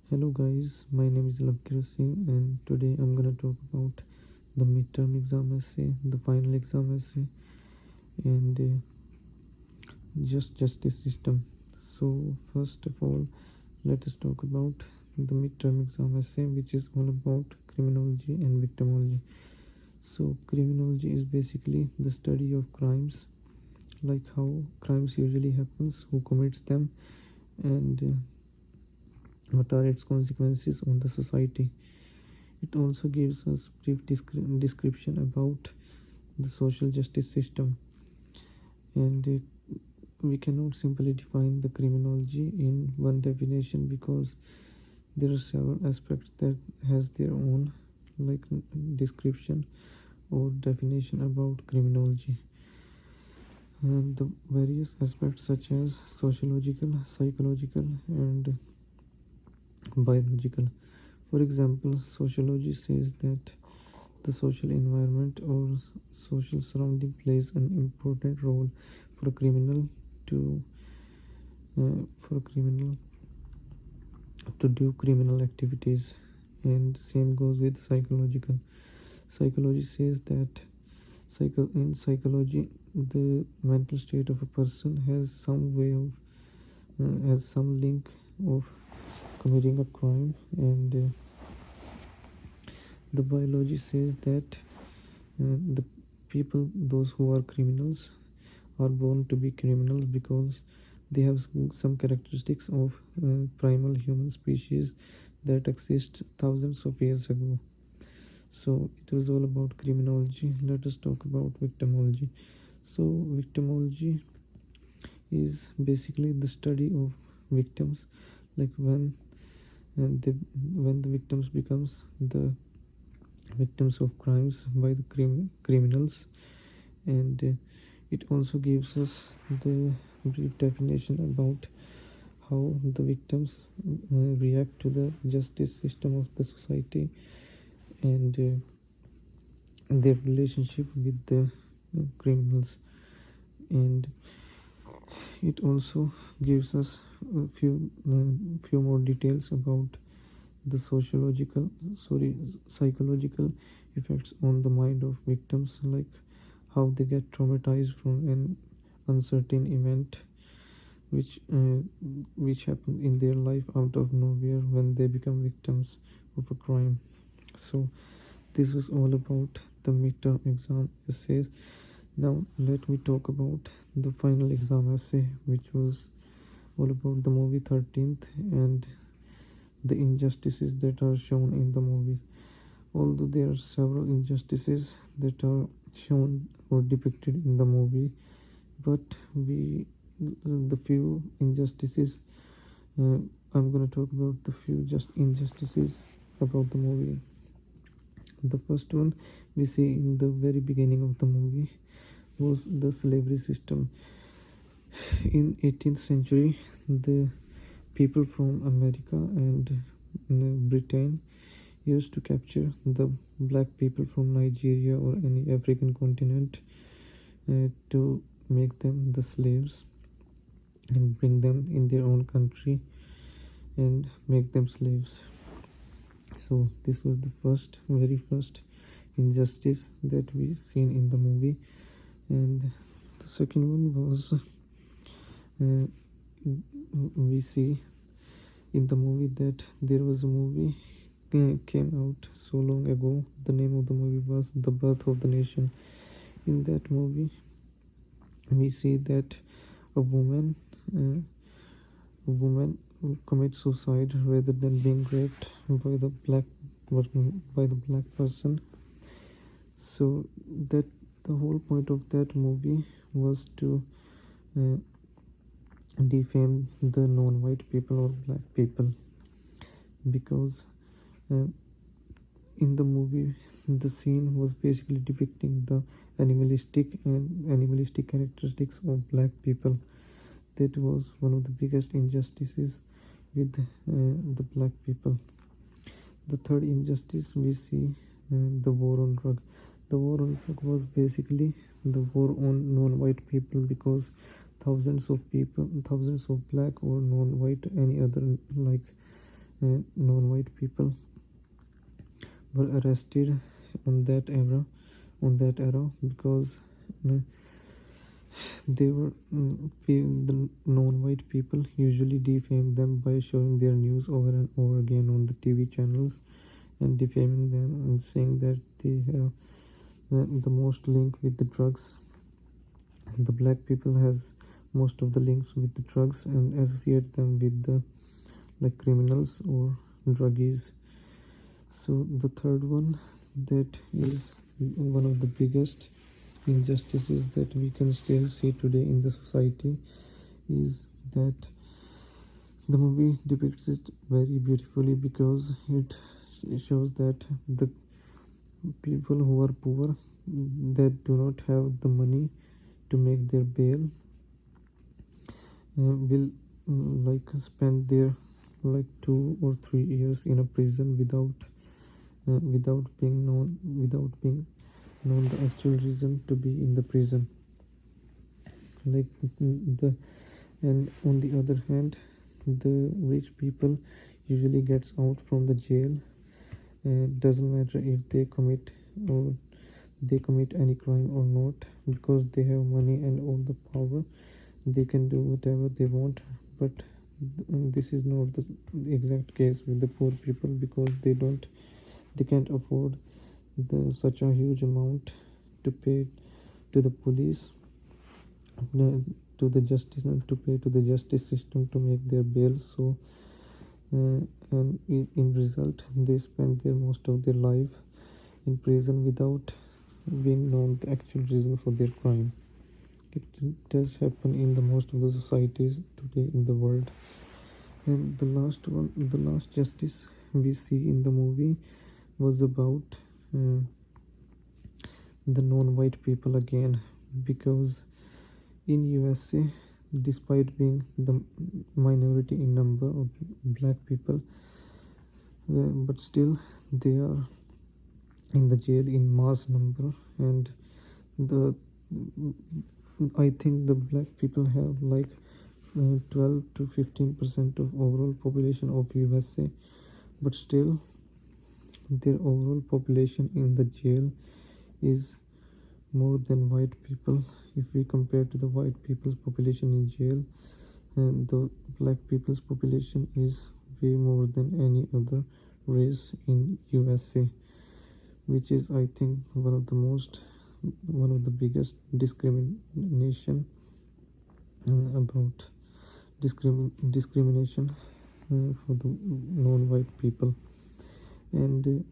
Hello guys, my name is Luv-kirat and today I'm gonna talk about the midterm exam essay, the final exam essay, and justice system. So first of all, let us talk about the midterm exam essay, which is all about criminology and victimology. So criminology is basically the study of crimes, like how crimes usually happens, who commits them, and what are its consequences on the society. It also gives us brief description about the social justice system, and we cannot simply define the criminology in one definition because there are several aspects that has their own like description or definition about criminology, and the various aspects such as sociological, psychological, and biological. For example, sociology says that the social environment or social surrounding plays an important role for a criminal to for a criminal to do criminal activities, and same goes with psychological. Psychology says that in psychology the mental state of a person has some way of has some link of committing a crime, and the biology says that the people, those who are criminals, are born to be criminals because they have some characteristics of primal human species that exist thousands of years ago. So it was all about criminology. Let us talk about victimology. So victimology is basically the study of victims, like when the victims becomes the victims of crimes by the criminals, and it also gives us the brief definition about how the victims react to the justice system of the society, and their relationship with the criminals, and it also gives us a few more details about the psychological effects on the mind of victims, like how they get traumatized from an uncertain event which happened in their life out of nowhere when they become victims of a crime. So this was all about the midterm exam essays. Now let me talk about the final exam essay, which was all about the movie 13th and the injustices that are shown in the movie. Although there are several injustices that are shown or depicted in the movie, but the few injustices, uh, I'm gonna talk about the few just injustices about the movie. The first one we see in the very beginning of the movie was the slavery system. In 18th century, the people from America and Britain used to capture the black people from Nigeria or any African continent to make them the slaves and bring them in their own country and make them slaves. So this was the very first injustice that we seen in the movie, and the second one was we see in the movie that there was a movie came out so long ago. The name of the movie was The Birth of the Nation. In that movie, we see that a woman uh, a woman commits suicide rather than being raped by the black person. So that the whole point of that movie was to uh, defame the non-white people or black people, because uh, in the movie the scene was basically depicting the animalistic characteristics of black people. That was one of the biggest injustices with the black people. The third injustice we see, the war on drug. The war on drug was basically the war on non-white people, because thousands of black or non-white, any other like non-white people were arrested on that era because uh, they were the non-white people usually defame them by showing their news over and over again on the TV channels and defaming them and saying that they have the most link with the drugs. The black people has most of the links with the drugs and associate them with the like criminals or druggies. So the third one, that is one of the biggest injustices that we can still see today in the society, is that the movie depicts it very beautifully because it shows that the people who are poor, that do not have the money to make their bail, will like spend their like 2 or 3 years in a prison without being known the actual reason to be in the prison. Like the and on the other hand, the rich people usually gets out from the jail. Doesn't matter if or they commit any crime or not, because they have money and all the power. They can do whatever they want. But this is not the exact case with the poor people, because they can't afford such a huge amount to pay to the police, uh, to the justice, and to pay to the justice system to make their bail. So and in result they spend their most of their life in prison without being known the actual reason for their crime. It does happen in the most of the societies today in the world. And the last justice we see in the movie was about uh, the non-white people again, because in USA, despite being the minority in number of black people, but still they are in the jail in mass number. And the I think the black people have like 12 to 15% of overall population of USA, but still their overall population in the jail is more than white people. If we compare to the white people's population in jail, and the black people's population is way more than any other race in USA, which is I think one of the biggest discrimination about discrimination for the non-white people. And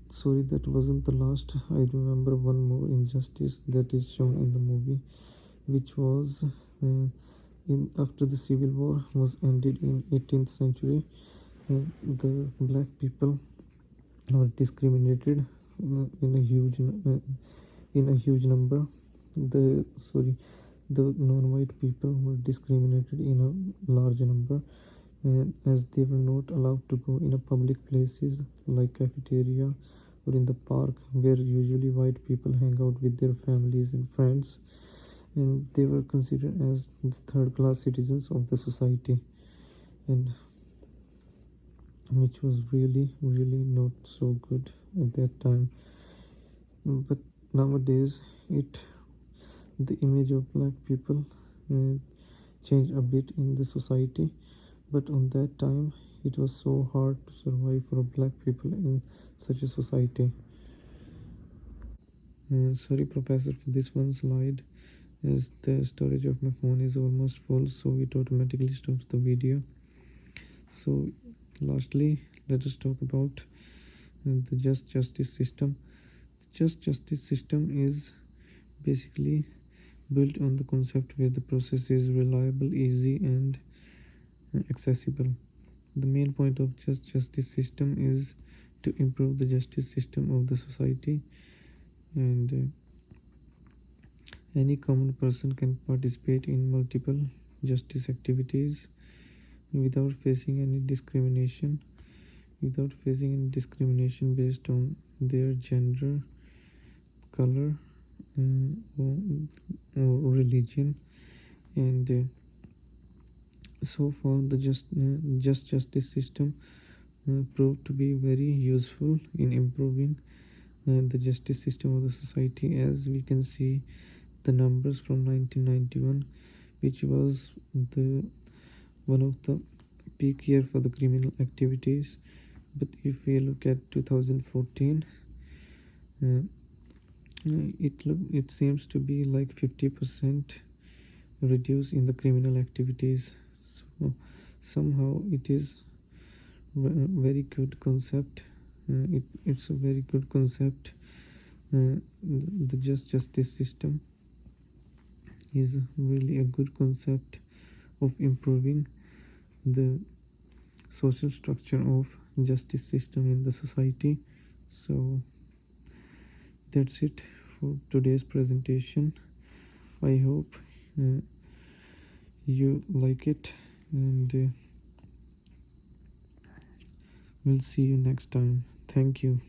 sorry, that wasn't the last. I remember one more injustice that is shown in the movie, which was in after the civil war was ended in 18th century. The black people were discriminated in a huge number. The non-white people were discriminated in a large number, as they were not allowed to go in a public places like cafeteria or in the park, where usually white people hang out with their families and friends, and they were considered as the third class citizens of the society, and which was really not so good at that time. But nowadays it the image of black people uh, changed a bit in the society, but on that time it was so hard to survive for black people in such a society. Sorry, professor, for this one slide, as the storage of my phone is almost full, so it automatically stops the video. So lastly, let us talk about the just justice system. The just justice system is basically built on the concept where the process is reliable, easy, and accessible. The main point of just justice system is to improve the justice system of the society, and any common person can participate in multiple justice activities without facing any discrimination based on their gender, color, or religion. And So far, the just justice system proved to be very useful in improving the justice system of the society. As we can see the numbers from 1991, which was the one of the peak year for the criminal activities. But if we look at 2014, uh, it seems to be like 50% reduce in the criminal activities. So somehow it is very good concept. It's a very good concept. The just justice system is really a good concept of improving the social structure of justice system in the society. So that's it for today's presentation. I hope uh, you like it, and we'll see you next time. Thank you.